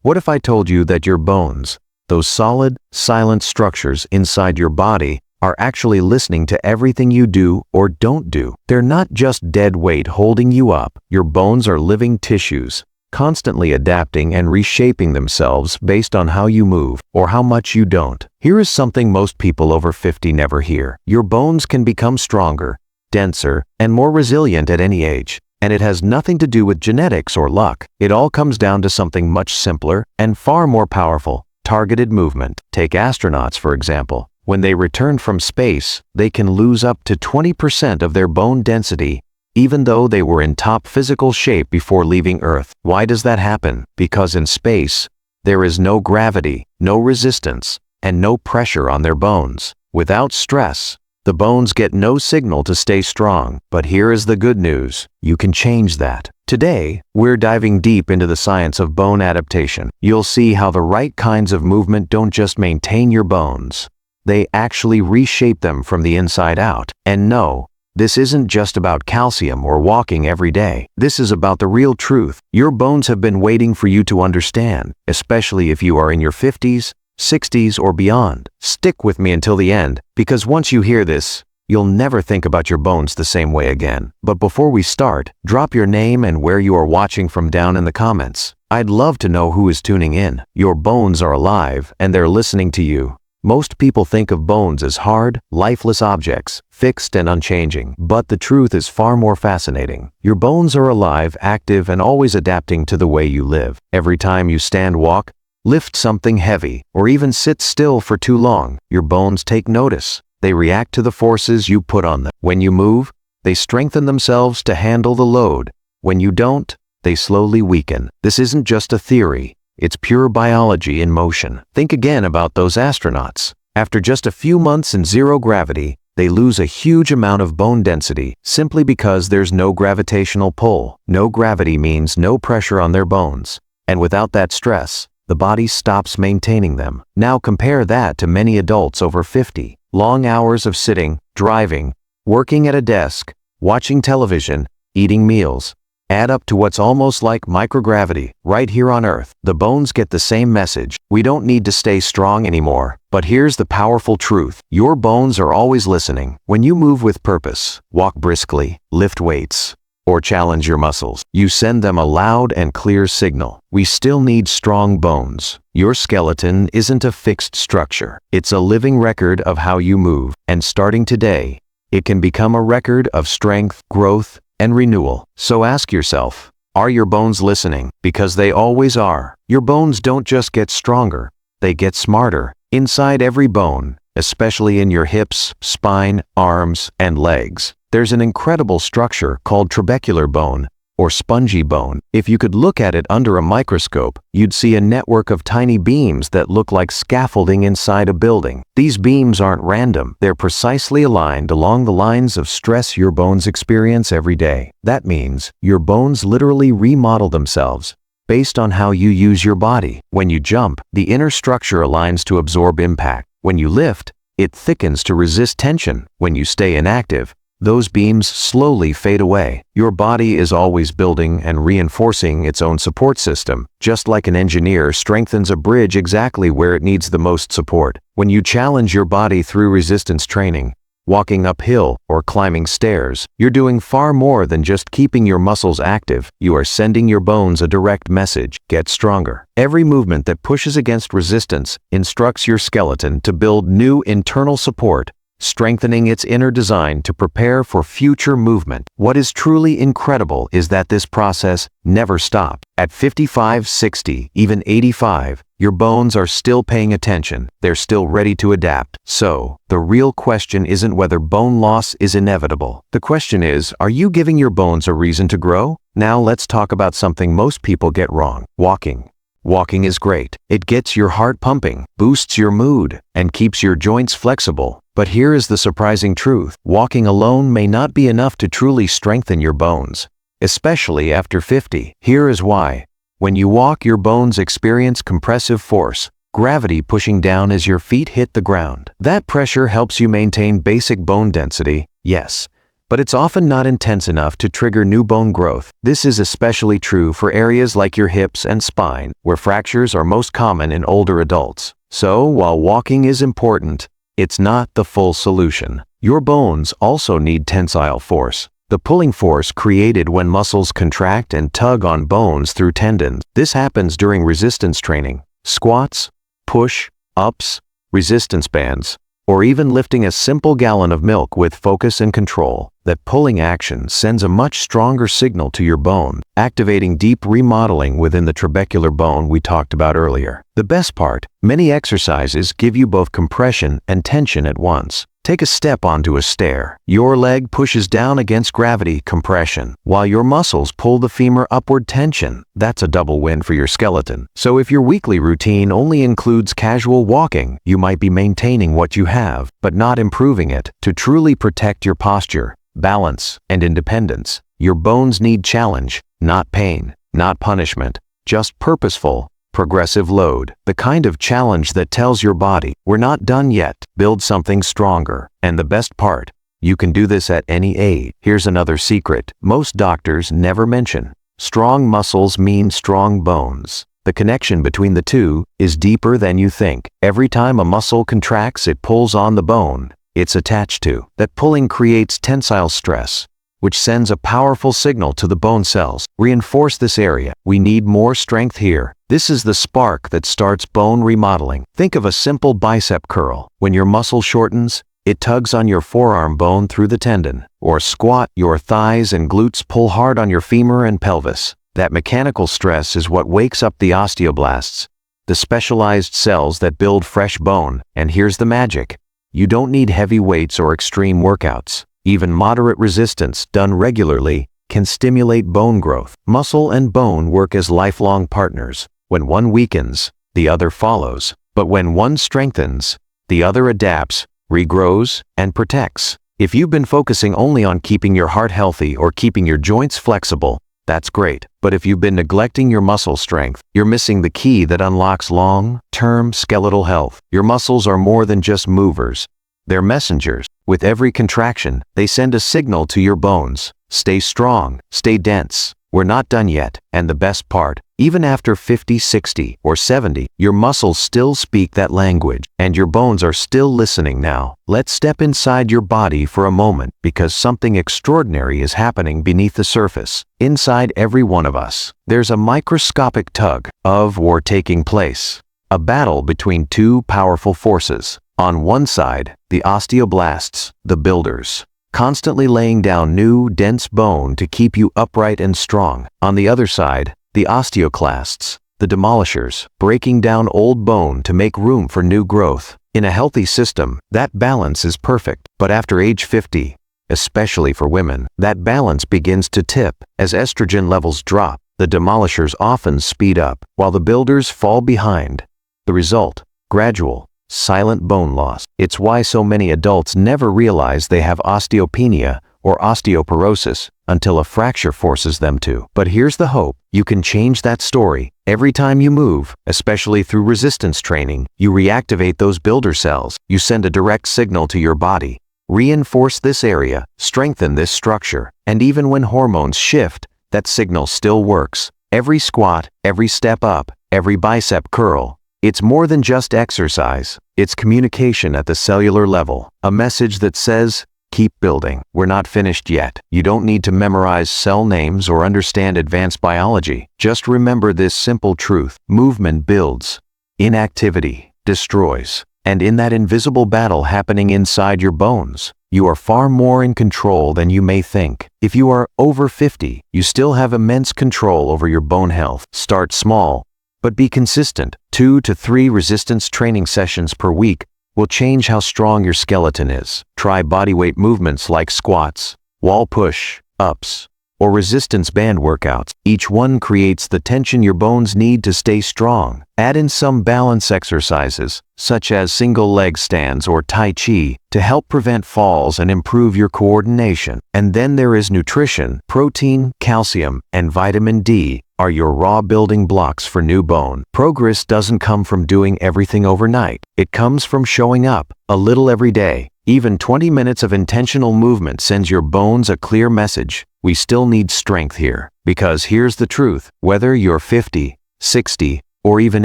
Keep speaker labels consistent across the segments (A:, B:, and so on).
A: What if I told you that your bones, those solid, silent structures inside your body, are actually listening to everything you do or don't do? They're not just dead weight holding you up. Your bones are living tissues, constantly adapting and reshaping themselves based on how you move or how much you don't. Here is something most people over 50 never hear. Your bones can become stronger, denser, and more resilient at any age. And it has nothing to do with genetics or luck. It all comes down to something much simpler and far more powerful: targeted movement. Take astronauts, for example. When they return from space, they can lose up to 20% of their bone density, even though they were in top physical shape before leaving Earth. Why does that happen? Because in space, there is no gravity, no resistance, and no pressure on their bones. Without stress, the bones get no signal to stay strong. But here is the good news: you can change that. Today, we're diving deep into the science of bone adaptation. You'll see how the right kinds of movement don't just maintain your bones, they actually reshape them from the inside out. And no, this isn't just about calcium or walking every day. This is about the real truth your bones have been waiting for you to understand, especially if you are in your 50s, 60s, or beyond. Stick with me until the end, because once you hear this, you'll never think about your bones the same way again. But before we start, drop your name and where you are watching from down in the comments. I'd love to know who is tuning in. Your bones are alive, and they're listening to you. Most people think of bones as hard, lifeless objects, fixed and unchanging. But the truth is far more fascinating. Your bones are alive, active, and always adapting to the way you live. Every time you stand, walk, lift something heavy, or even sit still for too long, your bones take notice. They react to the forces you put on them. When you move, they strengthen themselves to handle the load. When you don't, they slowly weaken. This isn't just a theory. It's pure biology in motion. Think again about those astronauts. After just a few months in zero gravity, they lose a huge amount of bone density simply because there's no gravitational pull. No gravity means no pressure on their bones. And without that stress, the body stops maintaining them. Now compare that to many adults over 50. Long hours of sitting, driving, working at a desk, watching television, eating meals, add up to what's almost like microgravity right here on Earth. The bones get the same message. We don't need to stay strong anymore. But here's the powerful truth. Your bones are always listening. When you move with purpose, walk briskly, lift weights, or challenge your muscles, you send them a loud and clear signal. We still need strong bones. Your skeleton isn't a fixed structure. It's a living record of how you move. And starting today, it can become a record of strength, growth, and renewal. So ask yourself, are your bones listening? Because they always are. Your bones don't just get stronger, they get smarter. Inside every bone, especially in your hips, spine, arms, and legs, there's an incredible structure called trabecular bone, or spongy bone. If you could look at it under a microscope, you'd see a network of tiny beams that look like scaffolding inside a building. These beams aren't random. They're precisely aligned along the lines of stress your bones experience every day. That means your bones literally remodel themselves based on how you use your body. When you jump, the inner structure aligns to absorb impact. When you lift, it thickens to resist tension. When you stay inactive, those beams slowly fade away. Your body is always building and reinforcing its own support system, just like an engineer strengthens a bridge exactly where it needs the most support. When you challenge your body through resistance training, walking uphill or climbing stairs, you're doing far more than just keeping your muscles active. You are sending your bones a direct message: get stronger. Every movement that pushes against resistance instructs your skeleton to build new internal support, strengthening its inner design to prepare for future movement. What is truly incredible is that this process never stops. At 55, 60, even 85, your bones are still paying attention. They're still ready to adapt. So, the real question isn't whether bone loss is inevitable. The question is, are you giving your bones a reason to grow? Now let's talk about something most people get wrong: walking. Walking is great. It gets your heart pumping, boosts your mood, and keeps your joints flexible. But here is the surprising truth. Walking alone may not be enough to truly strengthen your bones, especially after 50. Here is why. When you walk, your bones experience compressive force, gravity pushing down as your feet hit the ground. That pressure helps you maintain basic bone density, yes, but it's often not intense enough to trigger new bone growth. This is especially true for areas like your hips and spine, where fractures are most common in older adults. So, while walking is important, it's not the full solution. Your bones also need tensile force, the pulling force created when muscles contract and tug on bones through tendons. This happens during resistance training, squats, push-ups, resistance bands, or even lifting a simple gallon of milk with focus and control. That pulling action sends a much stronger signal to your bone, activating deep remodeling within the trabecular bone we talked about earlier. The best part, many exercises give you both compression and tension at once. Take a step onto a stair. Your leg pushes down against gravity, compression, while your muscles pull the femur upward, tension. That's a double win for your skeleton. So if your weekly routine only includes casual walking, you might be maintaining what you have, but not improving it. To truly protect your posture, balance, and independence, your bones need challenge, not pain, not punishment, just purposeful, progressive load. The kind of challenge that tells your body, we're not done yet, build something stronger. And the best part, you can do this at any age. Here's another secret most doctors never mention. Strong muscles mean strong bones. The connection between the two is deeper than you think. Every time a muscle contracts, it pulls on the bone it's attached to. That pulling creates tensile stress, which sends a powerful signal to the bone cells. Reinforce this area. We need more strength here. This is the spark that starts bone remodeling. Think of a simple bicep curl. When your muscle shortens, it tugs on your forearm bone through the tendon. Or squat, your thighs and glutes pull hard on your femur and pelvis. That mechanical stress is what wakes up the osteoblasts, the specialized cells that build fresh bone. And here's the magic. You don't need heavy weights or extreme workouts. Even moderate resistance done regularly can stimulate bone growth. Muscle and bone work as lifelong partners. When one weakens, the other follows. But when one strengthens, the other adapts, regrows, and protects. If you've been focusing only on keeping your heart healthy or keeping your joints flexible, that's great. But if you've been neglecting your muscle strength, you're missing the key that unlocks long-term skeletal health. Your muscles are more than just movers. They're messengers. With every contraction, they send a signal to your bones. Stay strong, stay dense. We're not done yet. And the best part, even after 50, 60, or 70, your muscles still speak that language, and your bones are still listening now. Let's step inside your body for a moment, because something extraordinary is happening beneath the surface. Inside every one of us, there's a microscopic tug of war taking place. A battle between two powerful forces. On one side, the osteoblasts, the builders, constantly laying down new, dense bone to keep you upright and strong. On the other side, the osteoclasts, the demolishers, breaking down old bone to make room for new growth. In a healthy system, that balance is perfect. But after age 50, especially for women, that balance begins to tip. As estrogen levels drop, the demolishers often speed up, while the builders fall behind. The result, gradual, silent bone loss. It's why so many adults never realize they have osteopenia or osteoporosis until a fracture forces them to. But here's the hope. You can change that story. Every time you move, especially through resistance training, you reactivate those builder cells. You send a direct signal to your body. Reinforce this area, strengthen this structure, and even when hormones shift, that signal still works. Every squat, every step up, every bicep curl, it's more than just exercise. It's communication at the cellular level. A message that says, keep building. We're not finished yet. You don't need to memorize cell names or understand advanced biology. Just remember this simple truth. Movement builds. Inactivity destroys. And in that invisible battle happening inside your bones, you are far more in control than you may think. If you are over 50, you still have immense control over your bone health. Start small, but be consistent. 2 to 3 resistance training sessions per week will change how strong your skeleton is. Try bodyweight movements like squats, wall push-ups, or resistance band workouts. Each one creates the tension your bones need to stay strong. Add in some balance exercises, such as single leg stands or Tai Chi, to help prevent falls and improve your coordination. And then there is nutrition. Protein, calcium, and vitamin D are your raw building blocks for new bone. Progress doesn't come from doing everything overnight. It comes from showing up a little every day. Even 20 minutes of intentional movement sends your bones a clear message. We still need strength here. Because here's the truth, whether you're 50, 60, or even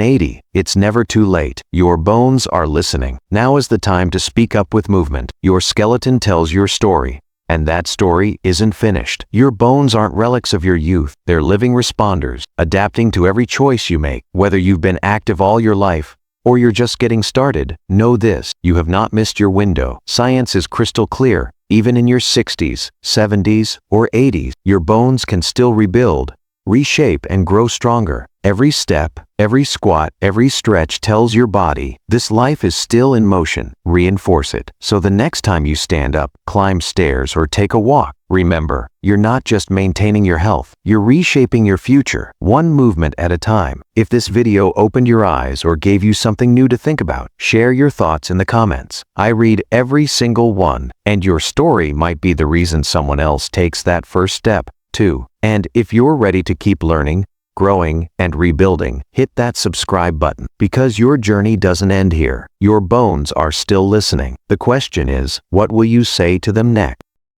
A: 80, it's never too late. Your bones are listening. Now is the time to speak up with movement. Your skeleton tells your story, and that story isn't finished. Your bones aren't relics of your youth. They're living responders, adapting to every choice you make. Whether you've been active all your life, or you're just getting started, know this: you have not missed your window. Science is crystal clear. Even in your 60s, 70s, or 80s, your bones can still rebuild, reshape, and grow stronger. Every step, every squat, every stretch tells your body, this life is still in motion. Reinforce it. So the next time you stand up, climb stairs, or take a walk, remember, you're not just maintaining your health, you're reshaping your future, one movement at a time. If this video opened your eyes or gave you something new to think about, share your thoughts in the comments. I read every single one, and your story might be the reason someone else takes that first step, too. And if you're ready to keep learning, growing, and rebuilding, hit that subscribe button, because your journey doesn't end here. Your bones are still listening. The question is, what will you say to them next?